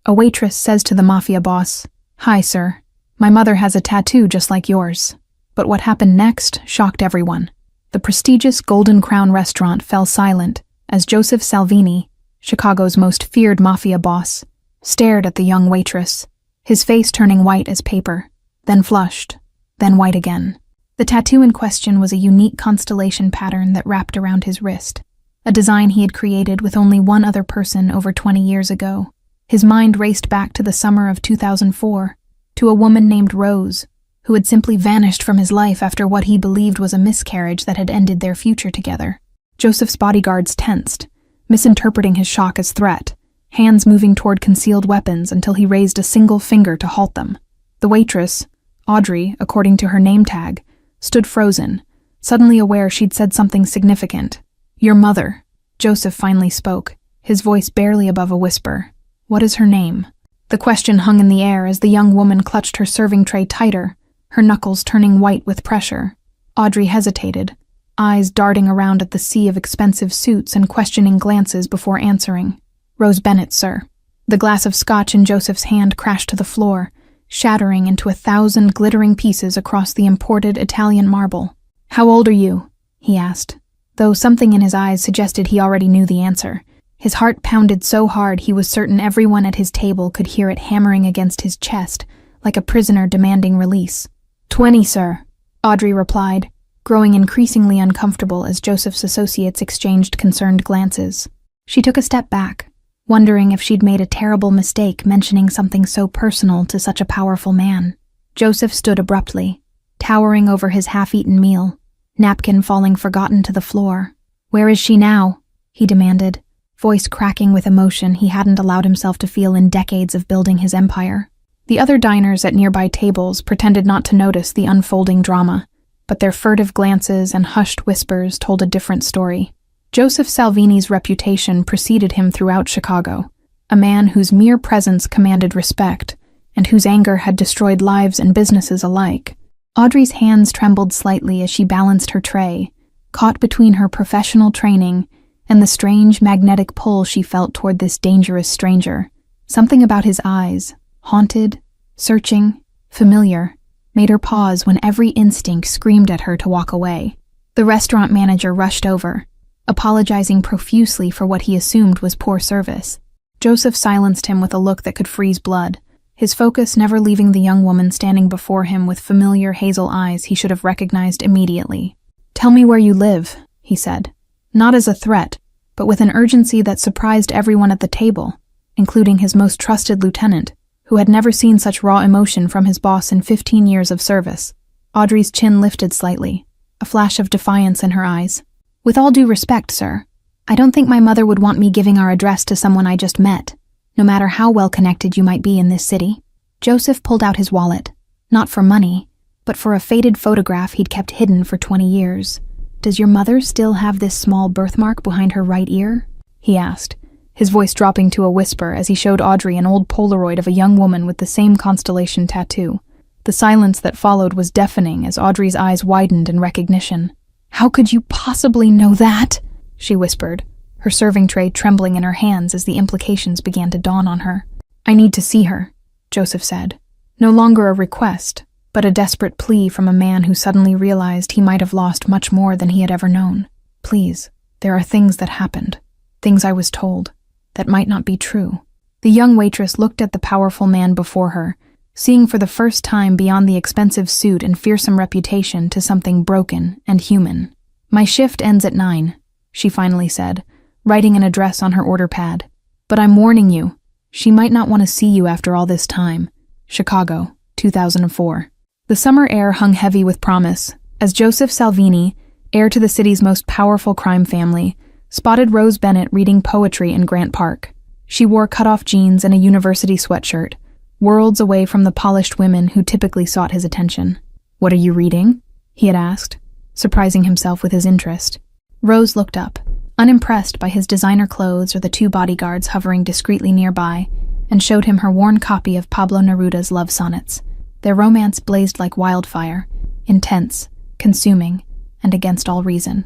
A waitress says to the mafia boss, "Hi, sir. My mother has a tattoo just like yours." But what happened next shocked everyone. The prestigious Golden Crown restaurant fell silent as Joseph Salvini, Chicago's most feared mafia boss, stared at the young waitress, his face turning white as paper, then flushed, then white again. The tattoo in question was a unique constellation pattern that wrapped around his wrist, a design he had created with only one other person over 20 years ago. His mind raced back to the summer of 2004, to a woman named Rose, who had simply vanished from his life after what he believed was a miscarriage that had ended their future together. Joseph's bodyguards tensed, misinterpreting his shock as threat, hands moving toward concealed weapons until he raised a single finger to halt them. The waitress, Audrey, according to her name tag, stood frozen, suddenly aware she'd said something significant. "Your mother," Joseph finally spoke, his voice barely above a whisper. "What is her name?" The question hung in the air as the young woman clutched her serving tray tighter, her knuckles turning white with pressure. Audrey hesitated, eyes darting around at the sea of expensive suits and questioning glances before answering. "Rose Bennett, sir." The glass of scotch in Joseph's hand crashed to the floor, shattering into 1,000 glittering pieces across the imported Italian marble. "How old are you?" he asked, though something in his eyes suggested he already knew the answer. His heart pounded so hard he was certain everyone at his table could hear it hammering against his chest, like a prisoner demanding release. 20, sir," Audrey replied, growing increasingly uncomfortable as Joseph's associates exchanged concerned glances. She took a step back, wondering if she'd made a terrible mistake mentioning something so personal to such a powerful man. Joseph stood abruptly, towering over his half-eaten meal, napkin falling forgotten to the floor. "Where is she now?" he demanded, voice cracking with emotion he hadn't allowed himself to feel in decades of building his empire. The other diners at nearby tables pretended not to notice the unfolding drama, but their furtive glances and hushed whispers told a different story. Joseph Salvini's reputation preceded him throughout Chicago, a man whose mere presence commanded respect, and whose anger had destroyed lives and businesses alike. Audrey's hands trembled slightly as she balanced her tray, caught between her professional training and the strange magnetic pull she felt toward this dangerous stranger. Something about his eyes, haunted, searching, familiar, made her pause when every instinct screamed at her to walk away. The restaurant manager rushed over, apologizing profusely for what he assumed was poor service. Joseph silenced him with a look that could freeze blood, his focus never leaving the young woman standing before him with familiar hazel eyes he should have recognized immediately. "Tell me where you live," he said, not as a threat, but with an urgency that surprised everyone at the table, including his most trusted lieutenant, who had never seen such raw emotion from his boss in 15 years of service. Audrey's chin lifted slightly, a flash of defiance in her eyes. "With all due respect, sir, I don't think my mother would want me giving our address to someone I just met, no matter how well connected you might be in this city." Joseph pulled out his wallet, not for money, but for a faded photograph he'd kept hidden for 20 years. "Does your mother still have this small birthmark behind her right ear?" he asked, his voice dropping to a whisper as he showed Audrey an old Polaroid of a young woman with the same constellation tattoo. The silence that followed was deafening as Audrey's eyes widened in recognition. "How could you possibly know that?" she whispered, her serving tray trembling in her hands as the implications began to dawn on her. "I need to see her," Joseph said, no longer a request, but a desperate plea from a man who suddenly realized he might have lost much more than he had ever known. "Please, there are things that happened, things I was told, that might not be true." The young waitress looked at the powerful man before her, seeing for the first time beyond the expensive suit and fearsome reputation to something broken and human. "My shift ends at 9, she finally said, writing an address on her order pad. "But I'm warning you, she might not want to see you after all this time. Chicago, 2004. The summer air hung heavy with promise, as Joseph Salvini, heir to the city's most powerful crime family, spotted Rose Bennett reading poetry in Grant Park. She wore cut-off jeans and a university sweatshirt, worlds away from the polished women who typically sought his attention. "What are you reading?" he had asked, surprising himself with his interest. Rose looked up, unimpressed by his designer clothes or the 2 bodyguards hovering discreetly nearby, and showed him her worn copy of Pablo Neruda's love sonnets. Their romance blazed like wildfire, intense, consuming, and against all reason.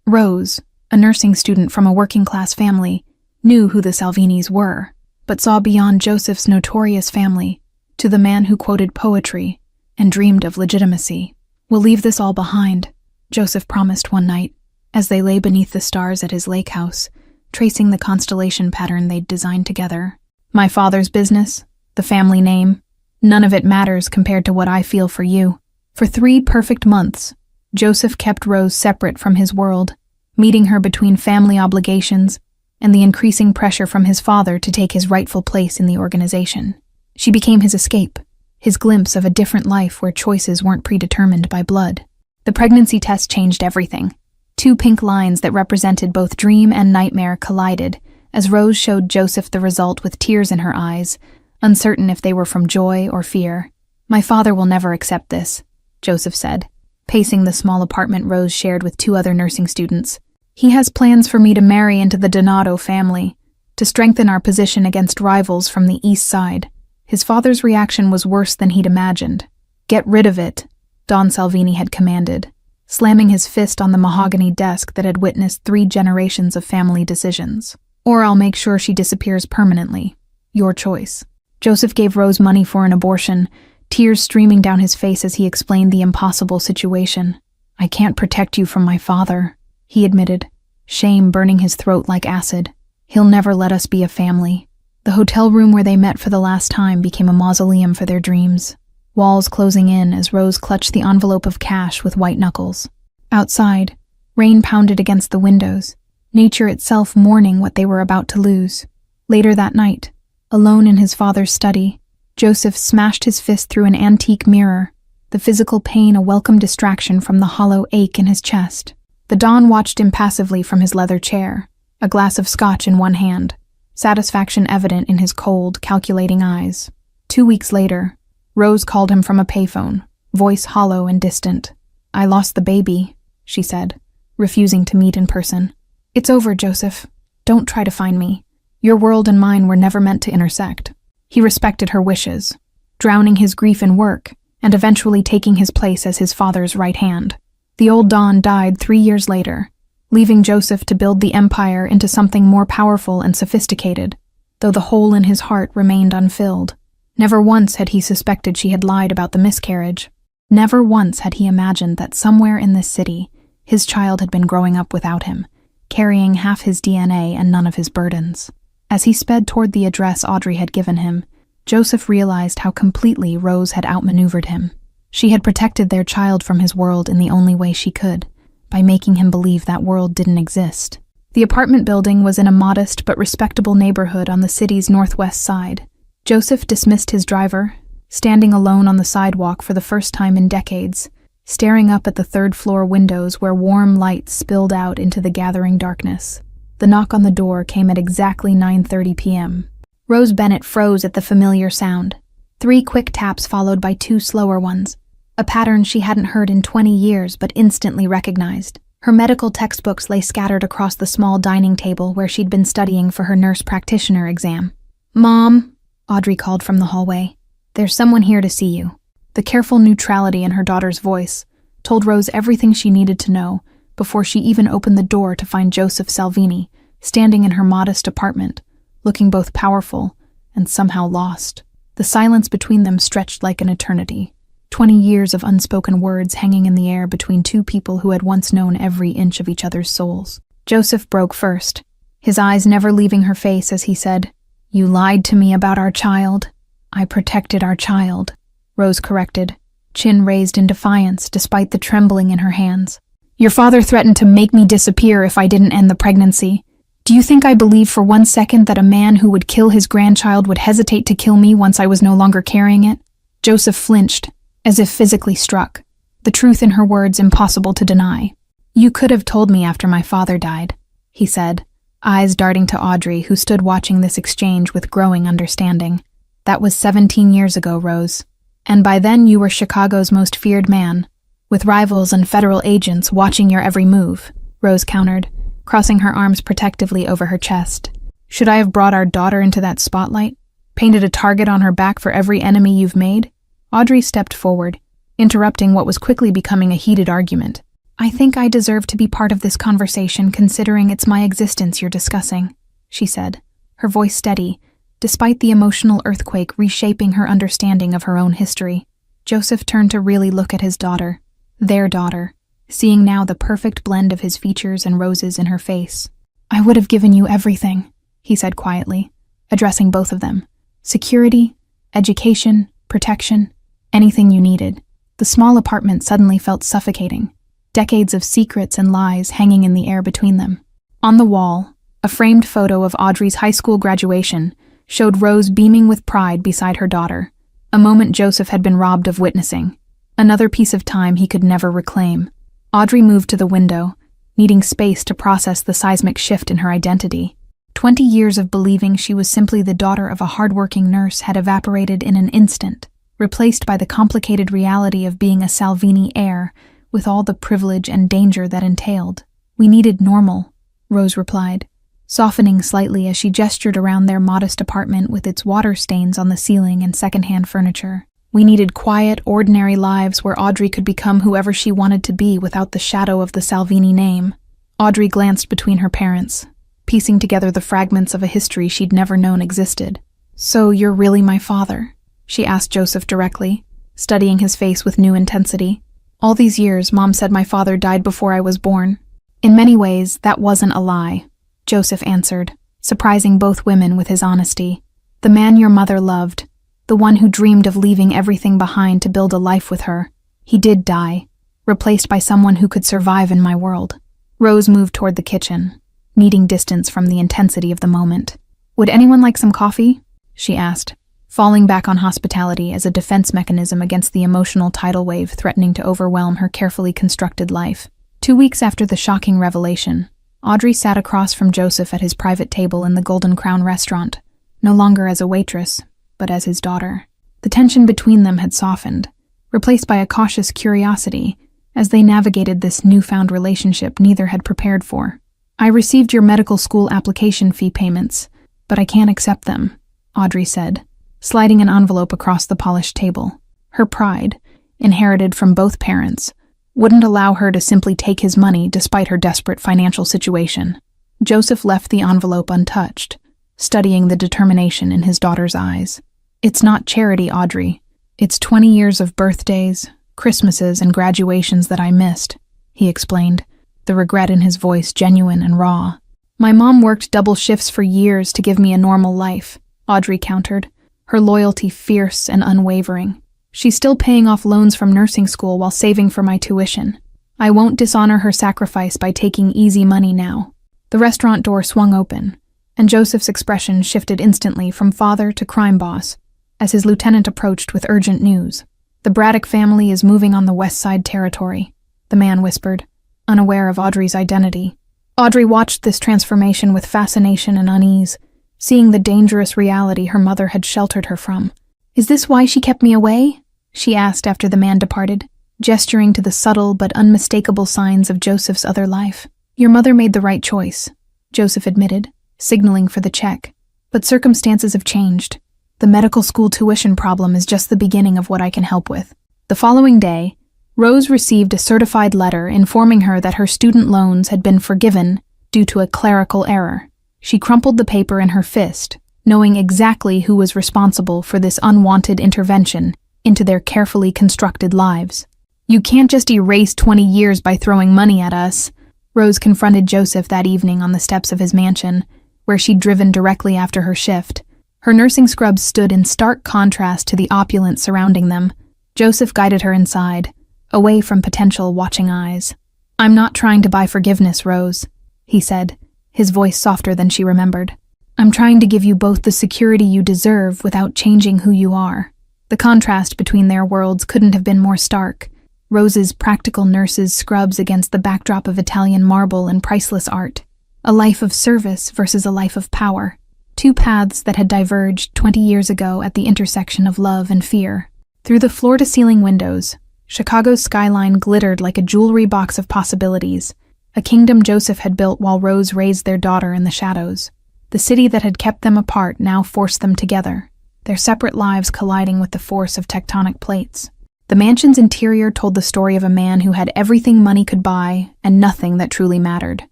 Rose, a nursing student from a working-class family, knew who the Salvinis were, but saw beyond Joseph's notorious family to the man who quoted poetry and dreamed of legitimacy. "We'll leave this all behind," Joseph promised one night, as they lay beneath the stars at his lake house, tracing the constellation pattern they'd designed together. "My father's business, the family name, none of it matters compared to what I feel for you." For 3 perfect months, Joseph kept Rose separate from his world, meeting her between family obligations and the increasing pressure from his father to take his rightful place in the organization. She became his escape, his glimpse of a different life where choices weren't predetermined by blood. The pregnancy test changed everything. 2 pink lines that represented both dream and nightmare collided as Rose showed Joseph the result with tears in her eyes, uncertain if they were from joy or fear. "My father will never accept this," Joseph said, pacing the small apartment Rose shared with 2 other nursing students. "He has plans for me to marry into the Donato family, to strengthen our position against rivals from the east side." His father's reaction was worse than he'd imagined. "Get rid of it," Don Salvini had commanded, slamming his fist on the mahogany desk that had witnessed 3 generations of family decisions. "Or I'll make sure she disappears permanently. Your choice." Joseph gave Rose money for an abortion, tears streaming down his face as he explained the impossible situation. "I can't protect you from my father," he admitted, shame burning his throat like acid. "He'll never let us be a family." The hotel room where they met for the last time became a mausoleum for their dreams, walls closing in as Rose clutched the envelope of cash with white knuckles. Outside, rain pounded against the windows, nature itself mourning what they were about to lose. Later that night, alone in his father's study, Joseph smashed his fist through an antique mirror, the physical pain a welcome distraction from the hollow ache in his chest. The Don watched impassively from his leather chair, a glass of scotch in one hand, satisfaction evident in his cold, calculating eyes. 2 weeks later, Rose called him from a payphone, voice hollow and distant. "I lost the baby," she said, refusing to meet in person. "It's over, Joseph. Don't try to find me. Your world and mine were never meant to intersect." He respected her wishes, drowning his grief in work and eventually taking his place as his father's right hand. The old Don died 3 years later, leaving Joseph to build the empire into something more powerful and sophisticated, though the hole in his heart remained unfilled. Never once had he suspected she had lied about the miscarriage. Never once had he imagined that somewhere in this city, his child had been growing up without him, carrying half his DNA and none of his burdens. As he sped toward the address Audrey had given him, Joseph realized how completely Rose had outmaneuvered him. She had protected their child from his world in the only way she could, by making him believe that world didn't exist. The apartment building was in a modest but respectable neighborhood on the city's northwest side. Joseph dismissed his driver, standing alone on the sidewalk for the first time in decades, staring up at the 3rd-floor windows where warm light spilled out into the gathering darkness. The knock on the door came at exactly 9:30 p.m. Rose Bennett froze at the familiar sound. 3 quick taps followed by 2 slower ones, a pattern she hadn't heard in 20 years but instantly recognized. Her medical textbooks lay scattered across the small dining table where she'd been studying for her nurse practitioner exam. "Mom," Audrey called from the hallway. "There's someone here to see you." The careful neutrality in her daughter's voice told Rose everything she needed to know before she even opened the door to find Joseph Salvini standing in her modest apartment, looking both powerful and somehow lost. The silence between them stretched like an eternity. 20 years of unspoken words hanging in the air between 2 people who had once known every inch of each other's souls. Joseph broke first, his eyes never leaving her face as he said, "You lied to me about our child." "I protected our child," Rose corrected, chin raised in defiance despite the trembling in her hands. "Your father threatened to make me disappear if I didn't end the pregnancy. Do you think I believe for 1 second that a man who would kill his grandchild would hesitate to kill me once I was no longer carrying it?" Joseph flinched, as if physically struck, the truth in her words impossible to deny. "You could have told me after my father died," he said, eyes darting to Audrey, who stood watching this exchange with growing understanding. "That was 17 years ago, Rose. And by then you were Chicago's most feared man, with rivals and federal agents watching your every move," Rose countered, crossing her arms protectively over her chest. "Should I have brought our daughter into that spotlight? Painted a target on her back for every enemy you've made?" Audrey stepped forward, interrupting what was quickly becoming a heated argument. "I think I deserve to be part of this conversation considering it's my existence you're discussing," she said, her voice steady, Despite the emotional earthquake reshaping her understanding of her own history, Joseph turned to really look at his daughter, their daughter, seeing now the perfect blend of his features and roses in her face. "I would have given you everything," he said quietly, addressing both of them. "Security, education, protection, anything you needed." The small apartment suddenly felt suffocating, decades of secrets and lies hanging in the air between them. On the wall, a framed photo of Audrey's high school graduation showed Rose beaming with pride beside her daughter, a moment Joseph had been robbed of witnessing, another piece of time he could never reclaim. Audrey moved to the window, needing space to process the seismic shift in her identity. 20 years of believing she was simply the daughter of a hardworking nurse had evaporated in an instant, replaced by the complicated reality of being a Salvini heir with all the privilege and danger that entailed. "We needed normal," Rose replied, softening slightly as she gestured around their modest apartment with its water stains on the ceiling and secondhand furniture. "We needed quiet, ordinary lives where Audrey could become whoever she wanted to be without the shadow of the Salvini name." Audrey glanced between her parents, piecing together the fragments of a history she'd never known existed. "So you're really my father?" she asked Joseph directly, studying his face with new intensity. "All these years, Mom said my father died before I was born." "In many ways, that wasn't a lie," Joseph answered, surprising both women with his honesty. "The man your mother loved, the one who dreamed of leaving everything behind to build a life with her, he did die, replaced by someone who could survive in my world." Rose moved toward the kitchen, needing distance from the intensity of the moment. "Would anyone like some coffee?" she asked, falling back on hospitality as a defense mechanism against the emotional tidal wave threatening to overwhelm her carefully constructed life. 2 weeks after the shocking revelation, Audrey sat across from Joseph at his private table in the Golden Crown restaurant, no longer as a waitress, but as his daughter. The tension between them had softened, replaced by a cautious curiosity as they navigated this newfound relationship neither had prepared for. "I received your medical school application fee payments, but I can't accept them," Audrey said, sliding an envelope across the polished table. Her pride, inherited from both parents, wouldn't allow her to simply take his money despite her desperate financial situation. Joseph left the envelope untouched, studying the determination in his daughter's eyes. "It's not charity, Audrey. It's 20 years of birthdays, Christmases, and graduations that I missed," he explained, the regret in his voice genuine and raw. "My mom worked double shifts for years to give me a normal life," Audrey countered, her loyalty fierce and unwavering. "She's still paying off loans from nursing school while saving for my tuition. I won't dishonor her sacrifice by taking easy money now." The restaurant door swung open, and Joseph's expression shifted instantly from father to crime boss as his lieutenant approached with urgent news. "The Braddock family is moving on the West Side territory," the man whispered, unaware of Audrey's identity. Audrey watched this transformation with fascination and unease, seeing the dangerous reality her mother had sheltered her from. "Is this why she kept me away?" she asked after the man departed, gesturing to the subtle but unmistakable signs of Joseph's other life. "Your mother made the right choice," Joseph admitted, signaling for the check. "But circumstances have changed. The medical school tuition problem is just the beginning of what I can help with." The following day, Rose received a certified letter informing her that her student loans had been forgiven due to a clerical error. She crumpled the paper in her fist, knowing exactly who was responsible for this unwanted intervention into their carefully constructed lives. "You can't just erase 20 years by throwing money at us," Rose confronted Joseph that evening on the steps of his mansion, where she'd driven directly after her shift. Her nursing scrubs stood in stark contrast to the opulence surrounding them. Joseph guided her inside, away from potential watching eyes. "I'm not trying to buy forgiveness, Rose," he said, his voice softer than she remembered. "I'm trying to give you both the security you deserve without changing who you are." The contrast between their worlds couldn't have been more stark. Rose's practical nurse's scrubs against the backdrop of Italian marble and priceless art. A life of service versus a life of power. Two paths that had diverged 20 years ago at the intersection of love and fear. Through the floor-to-ceiling windows, Chicago's skyline glittered like a jewelry box of possibilities, a kingdom Joseph had built while Rose raised their daughter in the shadows. The city that had kept them apart now forced them together, their separate lives colliding with the force of tectonic plates. The mansion's interior told the story of a man who had everything money could buy and nothing that truly mattered.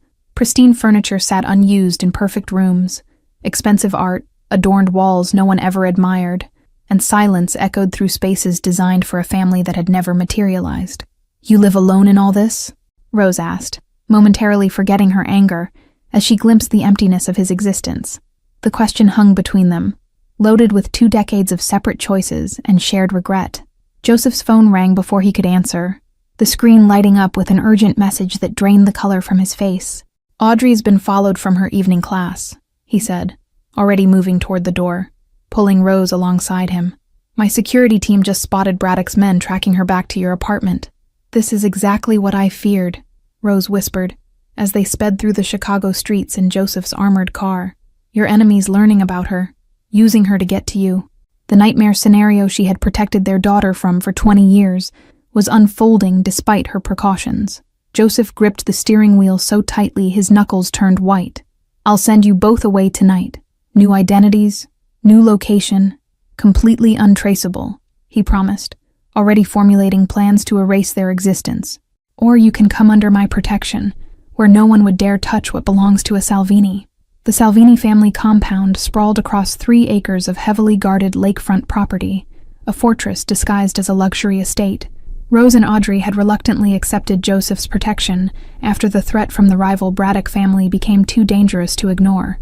Pristine furniture sat unused in perfect rooms, expensive art, adorned walls no one ever admired, and silence echoed through spaces designed for a family that had never materialized. "You live alone in all this?" Rose asked, momentarily forgetting her anger as she glimpsed the emptiness of his existence. The question hung between them, loaded with 2 decades of separate choices and shared regret. Joseph's phone rang before he could answer, the screen lighting up with an urgent message that drained the color from his face. "Audrey's been followed from her evening class," he said, already moving toward the door, pulling Rose alongside him. "My security team just spotted Braddock's men tracking her back to your apartment." "This is exactly what I feared," Rose whispered, as they sped through the Chicago streets in Joseph's armored car. "Your enemy's learning about her, using her to get to you." The nightmare scenario she had protected their daughter from for 20 years was unfolding despite her precautions. Joseph gripped the steering wheel so tightly his knuckles turned white. "I'll send you both away tonight. New identities, new location, completely untraceable," he promised, already formulating plans to erase their existence. "Or you can come under my protection, where no one would dare touch what belongs to a Salvini." The Salvini family compound sprawled across 3 acres of heavily guarded lakefront property, a fortress disguised as a luxury estate. Rose and Audrey had reluctantly accepted Joseph's protection after the threat from the rival Braddock family became too dangerous to ignore.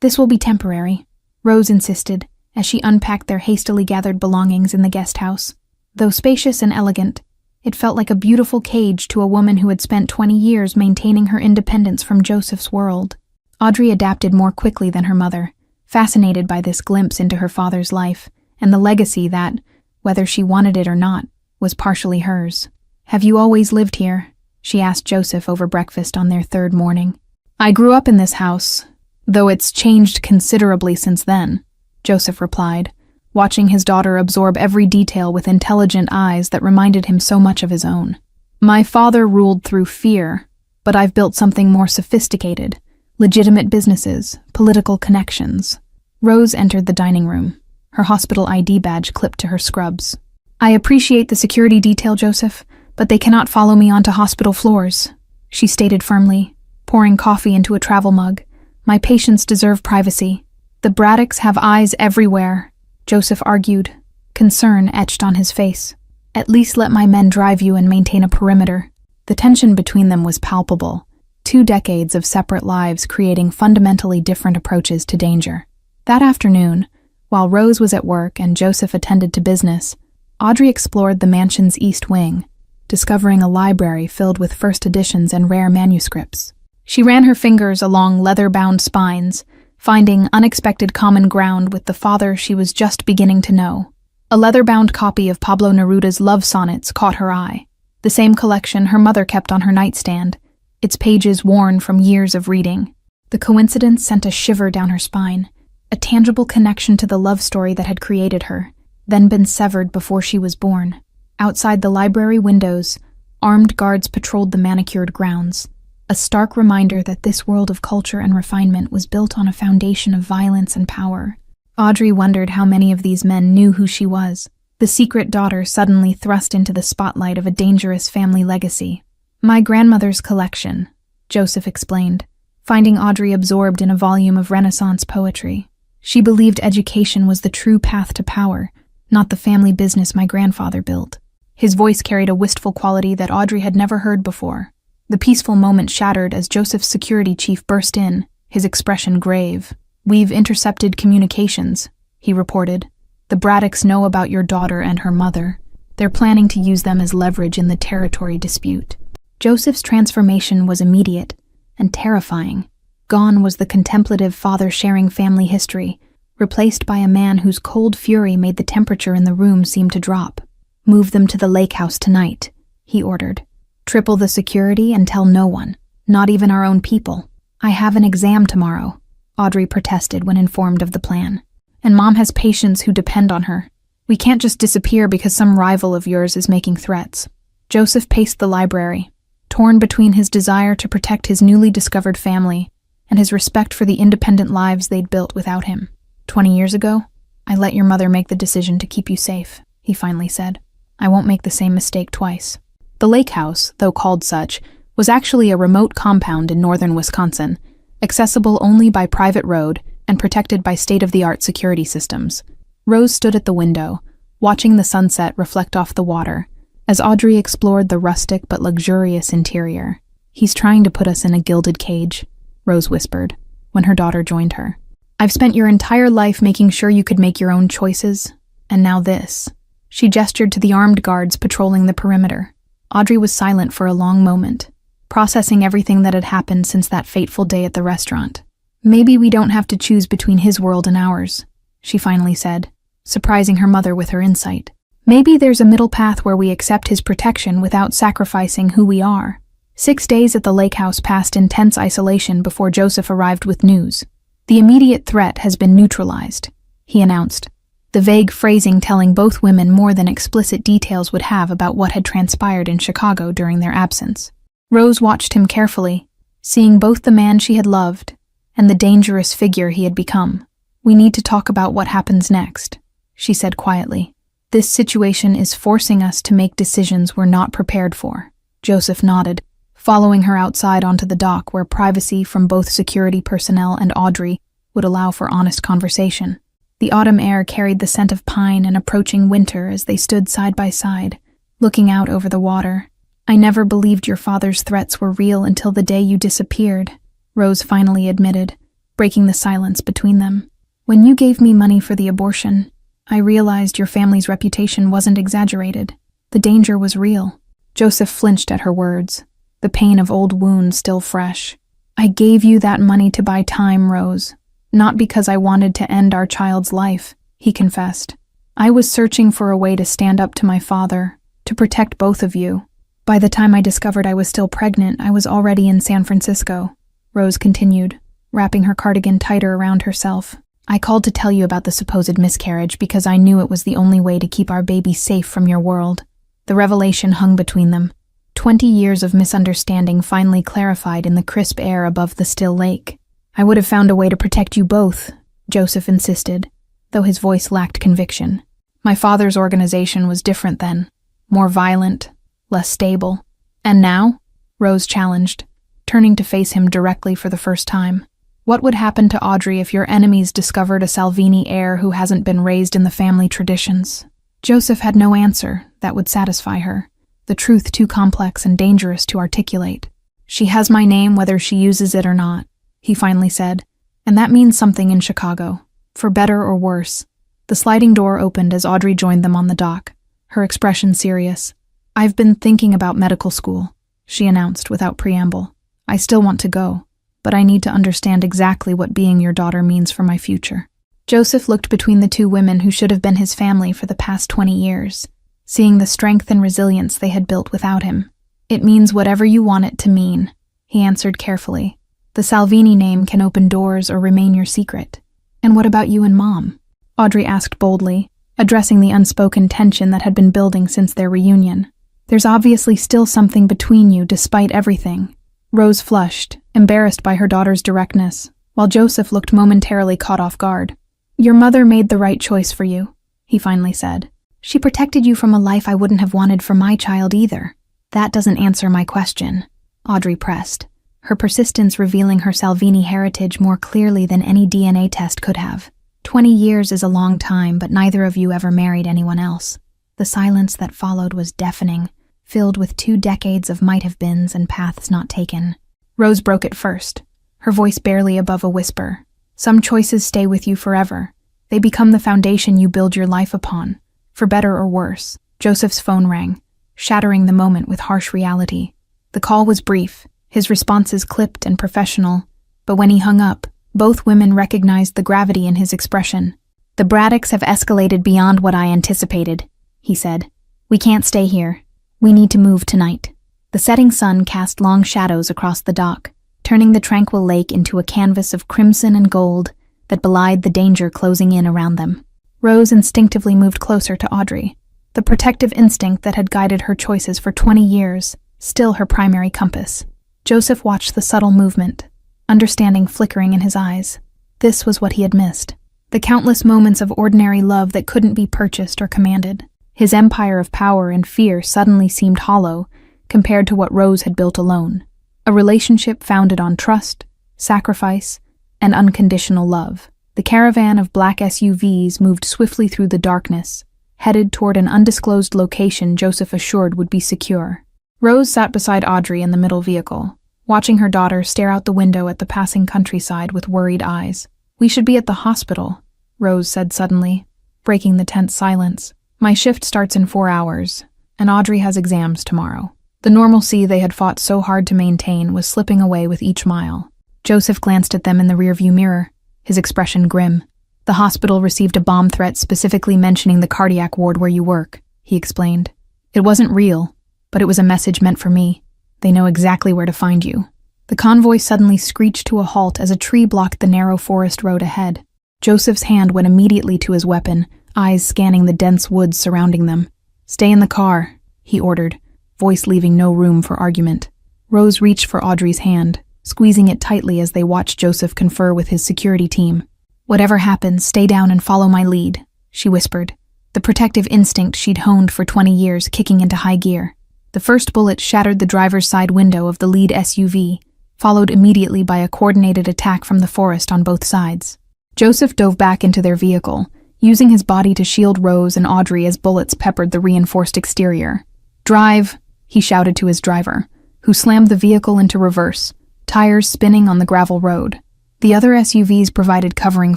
"This will be temporary," Rose insisted as she unpacked their hastily gathered belongings in the guest house. Though spacious and elegant, it felt like a beautiful cage to a woman who had spent 20 years maintaining her independence from Joseph's world. Audrey adapted more quickly than her mother, fascinated by this glimpse into her father's life and the legacy that, whether she wanted it or not, was partially hers. "Have you always lived here?" she asked Joseph over breakfast on their 3rd morning. "I grew up in this house, though it's changed considerably since then," Joseph replied, watching his daughter absorb every detail with intelligent eyes that reminded him so much of his own. "My father ruled through fear, but I've built something more sophisticated. Legitimate businesses, political connections." Rose entered the dining room, her hospital ID badge clipped to her scrubs. "I appreciate the security detail, Joseph, but they cannot follow me onto hospital floors," she stated firmly, pouring coffee into a travel mug. "My patients deserve privacy." "The Braddocks have eyes everywhere," Joseph argued, concern etched on his face. "At least let my men drive you and maintain a perimeter." The tension between them was palpable. 2 decades of separate lives creating fundamentally different approaches to danger. That afternoon, while Rose was at work and Joseph attended to business, Audrey explored the mansion's east wing, discovering a library filled with first editions and rare manuscripts. She ran her fingers along leather-bound spines, finding unexpected common ground with the father she was just beginning to know. A leather-bound copy of Pablo Neruda's love sonnets caught her eye, the same collection her mother kept on her nightstand, its pages worn from years of reading. The coincidence sent a shiver down her spine, a tangible connection to the love story that had created her, then been severed before she was born. Outside the library windows, armed guards patrolled the manicured grounds, a stark reminder that this world of culture and refinement was built on a foundation of violence and power. Audrey wondered how many of these men knew who she was, the secret daughter suddenly thrust into the spotlight of a dangerous family legacy. "My grandmother's collection," Joseph explained, finding Audrey absorbed in a volume of Renaissance poetry. She believed education was the true path to power, not the family business my grandfather built. His voice carried a wistful quality that Audrey had never heard before. The peaceful moment shattered as Joseph's security chief burst in, his expression grave. "We've intercepted communications," he reported. "The Braddocks know about your daughter and her mother. They're planning to use them as leverage in the territory dispute." Joseph's transformation was immediate and terrifying. Gone was the contemplative father sharing family history, replaced by a man whose cold fury made the temperature in the room seem to drop. "Move them to the lake house tonight," he ordered. "Triple the security and tell no one, not even our own people." "I have an exam tomorrow," Audrey protested when informed of the plan. "And Mom has patients who depend on her. We can't just disappear because some rival of yours is making threats." Joseph paced the library, torn between his desire to protect his newly discovered family and his respect for the independent lives they'd built without him. 20 years ago, I let your mother make the decision to keep you safe," he finally said. "I won't make the same mistake twice." The lake house, though called such, was actually a remote compound in northern Wisconsin, accessible only by private road and protected by state-of-the-art security systems. Rose stood at the window, watching the sunset reflect off the water, as Audrey explored the rustic but luxurious interior. "He's trying to put us in a gilded cage," Rose whispered, when her daughter joined her. "I've spent your entire life making sure you could make your own choices, and now this." She gestured to the armed guards patrolling the perimeter. Audrey was silent for a long moment, processing everything that had happened since that fateful day at the restaurant. "Maybe we don't have to choose between his world and ours," she finally said, surprising her mother with her insight. "Maybe there's a middle path where we accept his protection without sacrificing who we are." 6 days at the lake house passed in tense isolation before Joseph arrived with news. "The immediate threat has been neutralized," he announced, the vague phrasing telling both women more than explicit details would have about what had transpired in Chicago during their absence. Rose watched him carefully, seeing both the man she had loved and the dangerous figure he had become. "We need to talk about what happens next," she said quietly. "This situation is forcing us to make decisions we're not prepared for." Joseph nodded, following her outside onto the dock where privacy from both security personnel and Audrey would allow for honest conversation. The autumn air carried the scent of pine and approaching winter as they stood side by side, looking out over the water. "I never believed your father's threats were real until the day you disappeared," Rose finally admitted, breaking the silence between them. "When you gave me money for the abortion, I realized your family's reputation wasn't exaggerated. The danger was real." Joseph flinched at her words, the pain of old wounds still fresh. "I gave you that money to buy time, Rose. Not because I wanted to end our child's life," he confessed. "I was searching for a way to stand up to my father, to protect both of you. By the time I discovered I was still pregnant, I was already in San Francisco," Rose continued, wrapping her cardigan tighter around herself. "I called to tell you about the supposed miscarriage because I knew it was the only way to keep our baby safe from your world." The revelation hung between them. 20 years of misunderstanding finally clarified in the crisp air above the still lake. "I would have found a way to protect you both," Joseph insisted, though his voice lacked conviction. "My father's organization was different then, more violent, less stable." "And now?" Rose challenged, turning to face him directly for the first time. "What would happen to Audrey if your enemies discovered a Salvini heir who hasn't been raised in the family traditions?" Joseph had no answer that would satisfy her, the truth too complex and dangerous to articulate. "She has my name whether she uses it or not," he finally said, "and that means something in Chicago, for better or worse." The sliding door opened as Audrey joined them on the dock, her expression serious. "I've been thinking about medical school," she announced without preamble. "I still want to go, but I need to understand exactly what being your daughter means for my future." Joseph looked between the two women who should have been his family for the past 20 years, seeing the strength and resilience they had built without him. "It means whatever you want it to mean," he answered carefully. "The Salvini name can open doors or remain your secret." "And what about you and Mom?" Audrey asked boldly, addressing the unspoken tension that had been building since their reunion. "There's obviously still something between you despite everything." Rose flushed, embarrassed by her daughter's directness, while Joseph looked momentarily caught off guard. "Your mother made the right choice for you," he finally said. "She protected you from a life I wouldn't have wanted for my child either." "That doesn't answer my question," Audrey pressed, her persistence revealing her Salvini heritage more clearly than any DNA test could have. 20 years is a long time, but neither of you ever married anyone else." The silence that followed was deafening, filled with 2 decades of might-have-beens and paths not taken. Rose broke it first, her voice barely above a whisper. "Some choices stay with you forever. They become the foundation you build your life upon, for better or worse." Joseph's phone rang, shattering the moment with harsh reality. The call was brief, his responses clipped and professional, but when he hung up, both women recognized the gravity in his expression. "The Braddocks have escalated beyond what I anticipated," he said. "We can't stay here. We need to move tonight." The setting sun cast long shadows across the dock, turning the tranquil lake into a canvas of crimson and gold that belied the danger closing in around them. Rose instinctively moved closer to Audrey, the protective instinct that had guided her choices for 20 years, still her primary compass. Joseph watched the subtle movement, understanding flickering in his eyes. This was what he had missed. The countless moments of ordinary love that couldn't be purchased or commanded. His empire of power and fear suddenly seemed hollow compared to what Rose had built alone. A relationship founded on trust, sacrifice, and unconditional love. The caravan of black SUVs moved swiftly through the darkness, headed toward an undisclosed location Joseph assured would be secure. Rose sat beside Audrey in the middle vehicle, watching her daughter stare out the window at the passing countryside with worried eyes. "We should be at the hospital," Rose said suddenly, breaking the tense silence. "My shift starts in 4 hours, and Audrey has exams tomorrow." The normalcy they had fought so hard to maintain was slipping away with each mile. Joseph glanced at them in the rearview mirror, his expression grim. "The hospital received a bomb threat specifically mentioning the cardiac ward where you work," he explained. "It wasn't real, but it was a message meant for me. They know exactly where to find you." The convoy suddenly screeched to a halt as a tree blocked the narrow forest road ahead. Joseph's hand went immediately to his weapon, eyes scanning the dense woods surrounding them. "Stay in the car," he ordered, voice leaving no room for argument. Rose reached for Audrey's hand, squeezing it tightly as they watched Joseph confer with his security team. "Whatever happens, stay down and follow my lead," she whispered, the protective instinct she'd honed for 20 years kicking into high gear. The first bullet shattered the driver's side window of the lead SUV, followed immediately by a coordinated attack from the forest on both sides. Joseph dove back into their vehicle, using his body to shield Rose and Audrey as bullets peppered the reinforced exterior. "Drive," he shouted to his driver, who slammed the vehicle into reverse, tires spinning on the gravel road. The other SUVs provided covering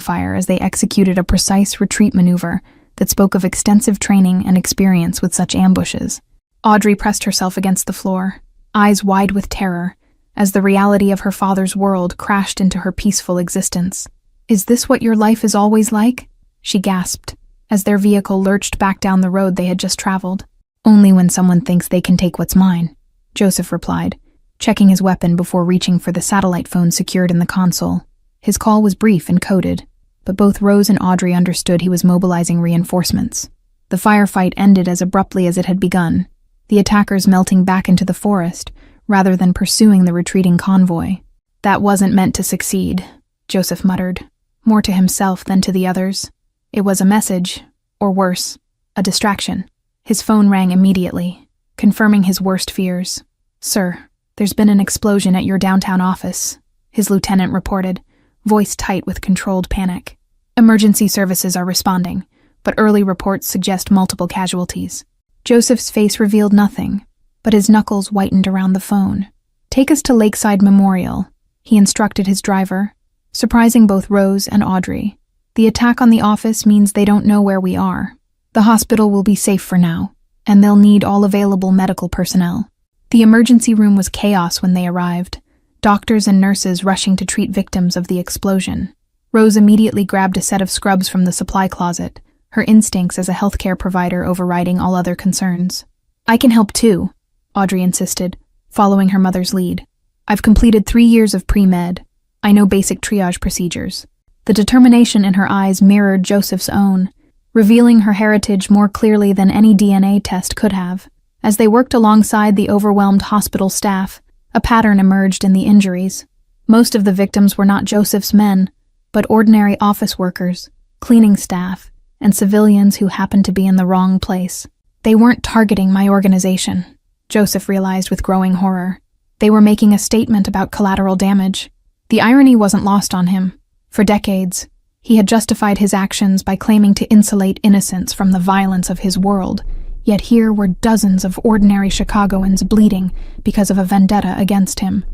fire as they executed a precise retreat maneuver that spoke of extensive training and experience with such ambushes. Audrey pressed herself against the floor, eyes wide with terror, as the reality of her father's world crashed into her peaceful existence. "Is this what your life is always like?" she gasped, as their vehicle lurched back down the road they had just traveled. "Only when someone thinks they can take what's mine," Joseph replied, checking his weapon before reaching for the satellite phone secured in the console. His call was brief and coded, but both Rose and Audrey understood he was mobilizing reinforcements. The firefight ended as abruptly as it had begun, the attackers melting back into the forest rather than pursuing the retreating convoy. "That wasn't meant to succeed," Joseph muttered, more to himself than to the others. It was a message, or worse, a distraction. His phone rang immediately, confirming his worst fears. "Sir, there's been an explosion at your downtown office," his lieutenant reported, voice tight with controlled panic. "Emergency services are responding, but early reports suggest multiple casualties." Joseph's face revealed nothing, but his knuckles whitened around the phone. "Take us to Lakeside Memorial," he instructed his driver, surprising both Rose and Audrey. "The attack on the office means they don't know where we are. The hospital will be safe for now, and they'll need all available medical personnel." The emergency room was chaos when they arrived, doctors and nurses rushing to treat victims of the explosion. Rose immediately grabbed a set of scrubs from the supply closet, her instincts as a healthcare provider overriding all other concerns. "I can help too," Audrey insisted, following her mother's lead. "I've completed 3 years of pre-med. I know basic triage procedures." The determination in her eyes mirrored Joseph's own, revealing her heritage more clearly than any DNA test could have. As they worked alongside the overwhelmed hospital staff, a pattern emerged in the injuries. Most of the victims were not Joseph's men, but ordinary office workers, cleaning staff, and civilians who happened to be in the wrong place. They weren't targeting my organization, Joseph realized with growing horror. They were making a statement about collateral damage. The irony wasn't lost on him. For decades, he had justified his actions by claiming to insulate innocents from the violence of his world, yet here were dozens of ordinary Chicagoans bleeding because of a vendetta against him.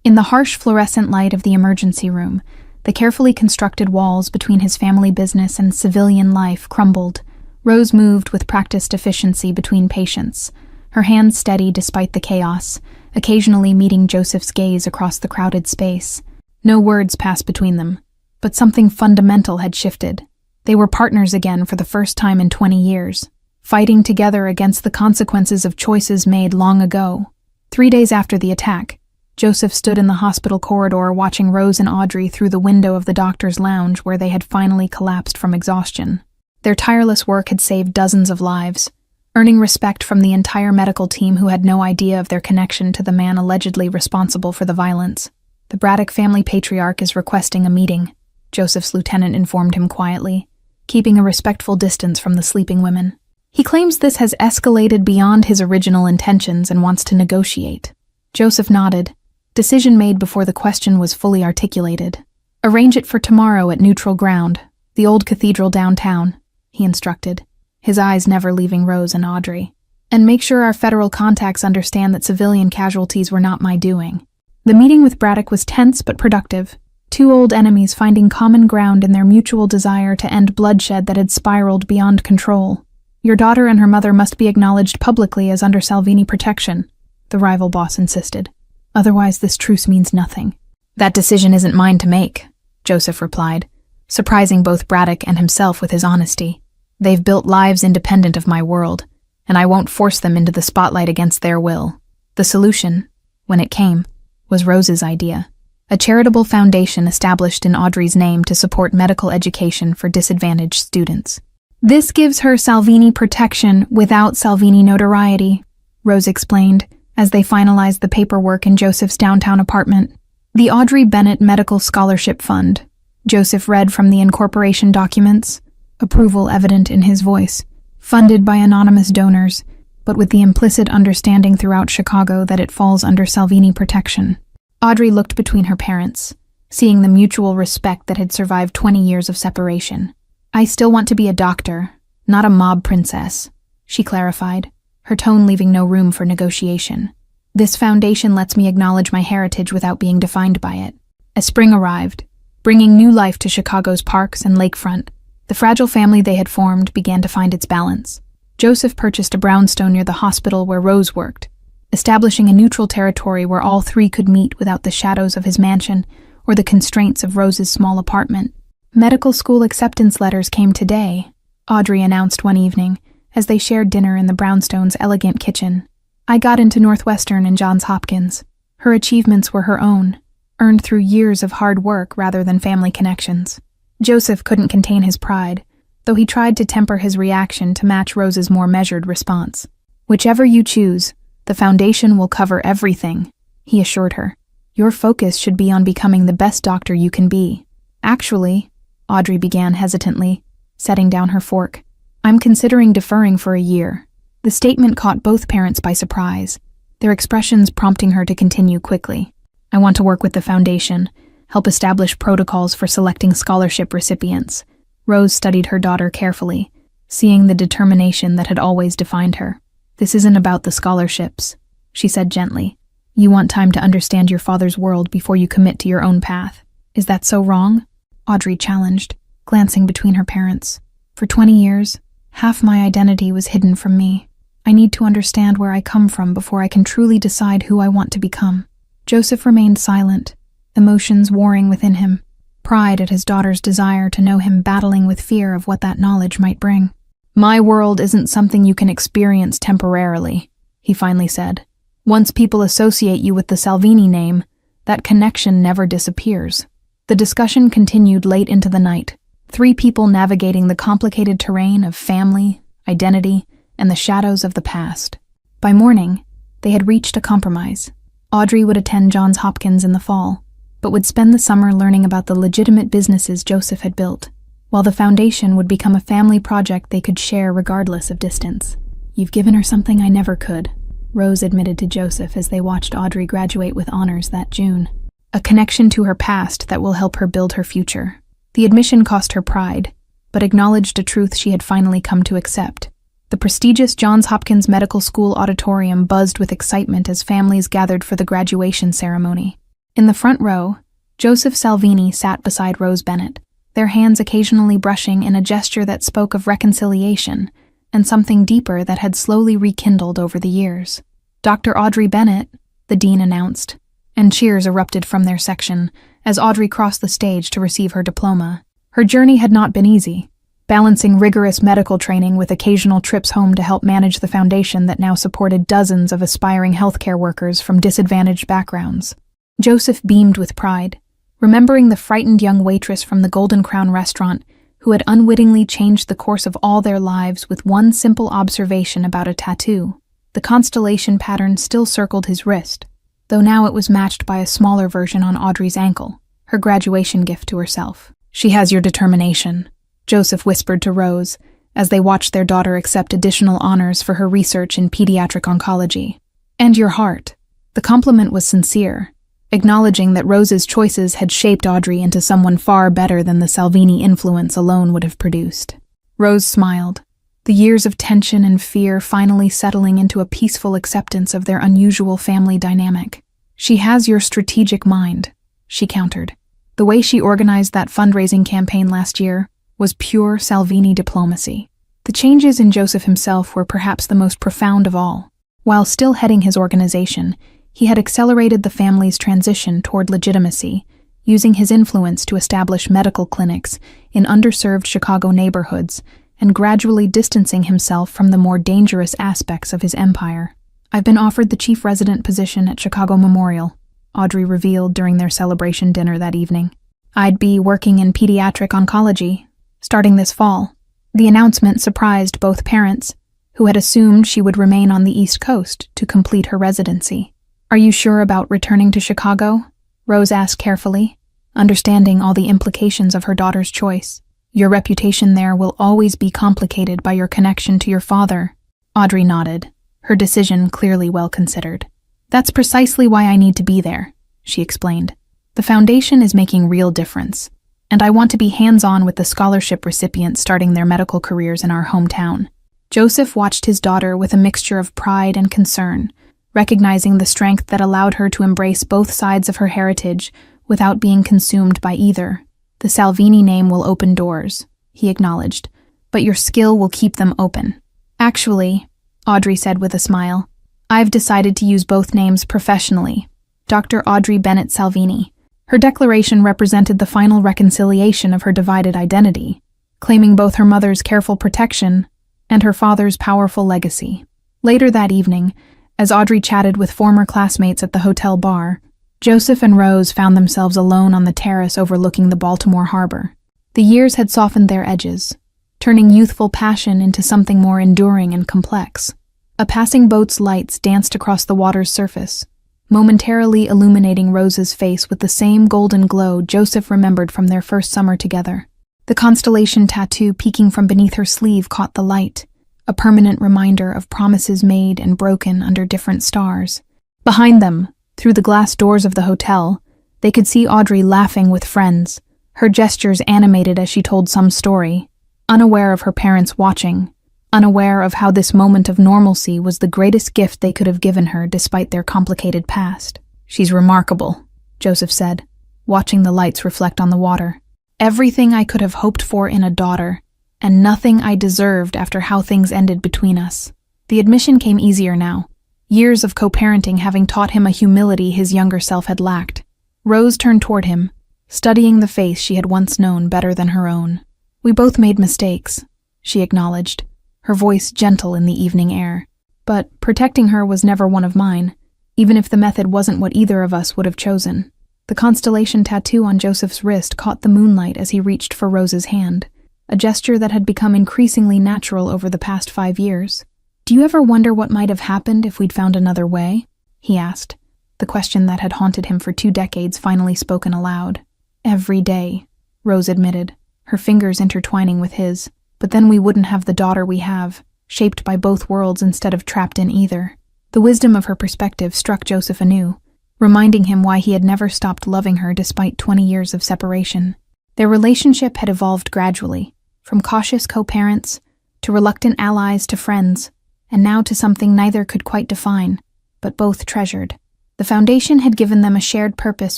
In the harsh fluorescent light of the emergency room, the carefully constructed walls between his family business and civilian life crumbled. Rose moved with practiced efficiency between patients, her hands steady despite the chaos, occasionally meeting Joseph's gaze across the crowded space. No words passed between them, but something fundamental had shifted. They were partners again for the first time in 20 years, fighting together against the consequences of choices made long ago. 3 days after the attack, Joseph stood in the hospital corridor watching Rose and Audrey through the window of the doctor's lounge where they had finally collapsed from exhaustion. Their tireless work had saved dozens of lives, earning respect from the entire medical team who had no idea of their connection to the man allegedly responsible for the violence. "The Braddock family patriarch is requesting a meeting," Joseph's lieutenant informed him quietly, keeping a respectful distance from the sleeping women. "He claims this has escalated beyond his original intentions and wants to negotiate." Joseph nodded, decision made before the question was fully articulated. Arrange it for tomorrow at neutral ground, the old cathedral downtown, he instructed, his eyes never leaving Rose and Audrey. And make sure our federal contacts understand that civilian casualties were not my doing. The meeting with Braddock was tense but productive, two old enemies finding common ground in their mutual desire to end bloodshed that had spiraled beyond control. Your daughter and her mother must be acknowledged publicly as under Salvini protection, the rival boss insisted. Otherwise, this truce means nothing. That decision isn't mine to make, Joseph replied, surprising both Braddock and himself with his honesty. They've built lives independent of my world, and I won't force them into the spotlight against their will. The solution, when it came, was Rose's idea. A charitable foundation established in Audrey's name to support medical education for disadvantaged students. This gives her Salvini protection without Salvini notoriety, Rose explained, as they finalized the paperwork in Joseph's downtown apartment. The Audrey Bennett Medical Scholarship Fund, Joseph read from the incorporation documents, approval evident in his voice, funded by anonymous donors, but with the implicit understanding throughout Chicago that it falls under Salvini protection. Audrey looked between her parents, seeing the mutual respect that had survived 20 years of separation. I still want to be a doctor, not a mob princess, she clarified, her tone leaving no room for negotiation. This foundation lets me acknowledge my heritage without being defined by it. As spring arrived, bringing new life to Chicago's parks and lakefront, the fragile family they had formed began to find its balance. Joseph purchased a brownstone near the hospital where Rose worked, establishing a neutral territory where all three could meet without the shadows of his mansion or the constraints of Rose's small apartment. Medical school acceptance letters came today, Audrey announced one evening, as they shared dinner in the brownstone's elegant kitchen. I got into Northwestern and Johns Hopkins. Her achievements were her own, earned through years of hard work rather than family connections. Joseph couldn't contain his pride, though he tried to temper his reaction to match Rose's more measured response. Whichever you choose, the foundation will cover everything, he assured her. Your focus should be on becoming the best doctor you can be. Actually, Audrey began hesitantly, setting down her fork, I'm considering deferring for a year. The statement caught both parents by surprise, their expressions prompting her to continue quickly. I want to work with the foundation, help establish protocols for selecting scholarship recipients. Rose studied her daughter carefully, seeing the determination that had always defined her. This isn't about the scholarships, she said gently. You want time to understand your father's world before you commit to your own path. Is that so wrong? Audrey challenged, glancing between her parents. For 20 years, half my identity was hidden from me. I need to understand where I come from before I can truly decide who I want to become. Joseph remained silent, emotions warring within him, pride at his daughter's desire to know him battling with fear of what that knowledge might bring. My world isn't something you can experience temporarily, he finally said. Once people associate you with the Salvini name, that connection never disappears. The discussion continued late into the night, three people navigating the complicated terrain of family, identity, and the shadows of the past. By morning, they had reached a compromise. Audrey would attend Johns Hopkins in the fall, but would spend the summer learning about the legitimate businesses Joseph had built, while the foundation would become a family project they could share regardless of distance. You've given her something I never could, Rose admitted to Joseph as they watched Audrey graduate with honors that June. A connection to her past that will help her build her future. The admission cost her pride, but acknowledged a truth she had finally come to accept. The prestigious Johns Hopkins Medical School auditorium buzzed with excitement as families gathered for the graduation ceremony. In the front row, Joseph Salvini sat beside Rose Bennett, their hands occasionally brushing in a gesture that spoke of reconciliation and something deeper that had slowly rekindled over the years. Dr. Audrey Bennett, the dean announced, and cheers erupted from their section as Audrey crossed the stage to receive her diploma. Her journey had not been easy, balancing rigorous medical training with occasional trips home to help manage the foundation that now supported dozens of aspiring healthcare workers from disadvantaged backgrounds. Joseph beamed with pride, remembering the frightened young waitress from the Golden Crown restaurant who had unwittingly changed the course of all their lives with one simple observation about a tattoo. The constellation pattern still circled his wrist, though now it was matched by a smaller version on Audrey's ankle, her graduation gift to herself. She has your determination, Joseph whispered to Rose as they watched their daughter accept additional honors for her research in pediatric oncology. And your heart. The compliment was sincere, acknowledging that Rose's choices had shaped Audrey into someone far better than the Salvini influence alone would have produced. Rose smiled, the years of tension and fear finally settling into a peaceful acceptance of their unusual family dynamic. "She has your strategic mind," she countered. The way she organized that fundraising campaign last year was pure Salvini diplomacy. The changes in Joseph himself were perhaps the most profound of all. While still heading his organization, he had accelerated the family's transition toward legitimacy, using his influence to establish medical clinics in underserved Chicago neighborhoods and gradually distancing himself from the more dangerous aspects of his empire. "I've been offered the chief resident position at Chicago Memorial," Audrey revealed during their celebration dinner that evening. "I'd be working in pediatric oncology, starting this fall." The announcement surprised both parents, who had assumed she would remain on the East Coast to complete her residency. "Are you sure about returning to Chicago?" Rose asked carefully, understanding all the implications of her daughter's choice. "Your reputation there will always be complicated by your connection to your father." Audrey nodded, her decision clearly well considered. "That's precisely why I need to be there," she explained. "The foundation is making real difference, and I want to be hands-on with the scholarship recipients starting their medical careers in our hometown." Joseph watched his daughter with a mixture of pride and concern, recognizing the strength that allowed her to embrace both sides of her heritage without being consumed by either. "The Salvini name will open doors," he acknowledged, "but your skill will keep them open." "Actually," Audrey said with a smile, "I've decided to use both names professionally. Dr. Audrey Bennett Salvini." Her declaration represented the final reconciliation of her divided identity, claiming both her mother's careful protection and her father's powerful legacy. Later that evening, as Audrey chatted with former classmates at the hotel bar, Joseph and Rose found themselves alone on the terrace overlooking the Baltimore harbor. The years had softened their edges, turning youthful passion into something more enduring and complex. A passing boat's lights danced across the water's surface, momentarily illuminating Rose's face with the same golden glow Joseph remembered from their first summer together. The constellation tattoo peeking from beneath her sleeve caught the light, a permanent reminder of promises made and broken under different stars. Behind them, through the glass doors of the hotel, they could see Audrey laughing with friends, her gestures animated as she told some story, unaware of her parents watching, unaware of how this moment of normalcy was the greatest gift they could have given her despite their complicated past. "She's remarkable," Joseph said, watching the lights reflect on the water. "Everything I could have hoped for in a daughter, and nothing I deserved after how things ended between us." The admission came easier now, years of co-parenting having taught him a humility his younger self had lacked. Rose turned toward him, studying the face she had once known better than her own. "We both made mistakes," she acknowledged, her voice gentle in the evening air. "But protecting her was never one of mine, even if the method wasn't what either of us would have chosen." The constellation tattoo on Joseph's wrist caught the moonlight as he reached for Rose's hand, a gesture that had become increasingly natural over the past 5 years. "Do you ever wonder what might have happened if we'd found another way?" he asked, the question that had haunted him for 2 decades finally spoken aloud. "Every day," Rose admitted, her fingers intertwining with his. "But then we wouldn't have the daughter we have, shaped by both worlds instead of trapped in either." The wisdom of her perspective struck Joseph anew, reminding him why he had never stopped loving her despite 20 years of separation. Their relationship had evolved gradually, from cautious co-parents to reluctant allies to friends, and now to something neither could quite define, but both treasured. The foundation had given them a shared purpose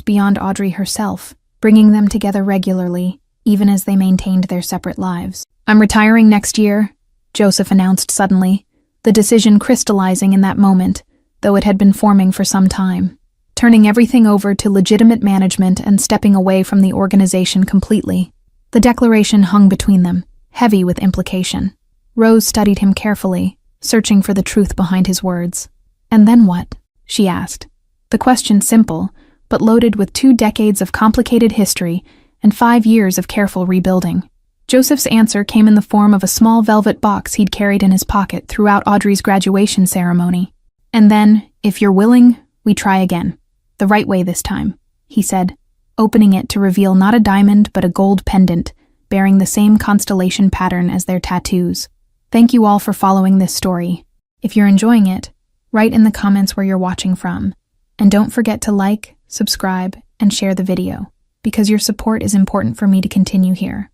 beyond Audrey herself, bringing them together regularly, even as they maintained their separate lives. "I'm retiring next year," Joseph announced suddenly, the decision crystallizing in that moment, though it had been forming for some time. Turning everything over to legitimate management and stepping away from the organization completely. The declaration hung between them, heavy with implication. Rose studied him carefully, searching for the truth behind his words. "And then what?" she asked. The question simple, but loaded with 2 decades of complicated history and 5 years of careful rebuilding. Joseph's answer came in the form of a small velvet box he'd carried in his pocket throughout Audrey's graduation ceremony. "And then, if you're willing, we try again. The right way this time," he said, opening it to reveal not a diamond but a gold pendant, bearing the same constellation pattern as their tattoos. Thank you all for following this story. If you're enjoying it, write in the comments where you're watching from. And don't forget to like, subscribe, and share the video, because your support is important for me to continue here.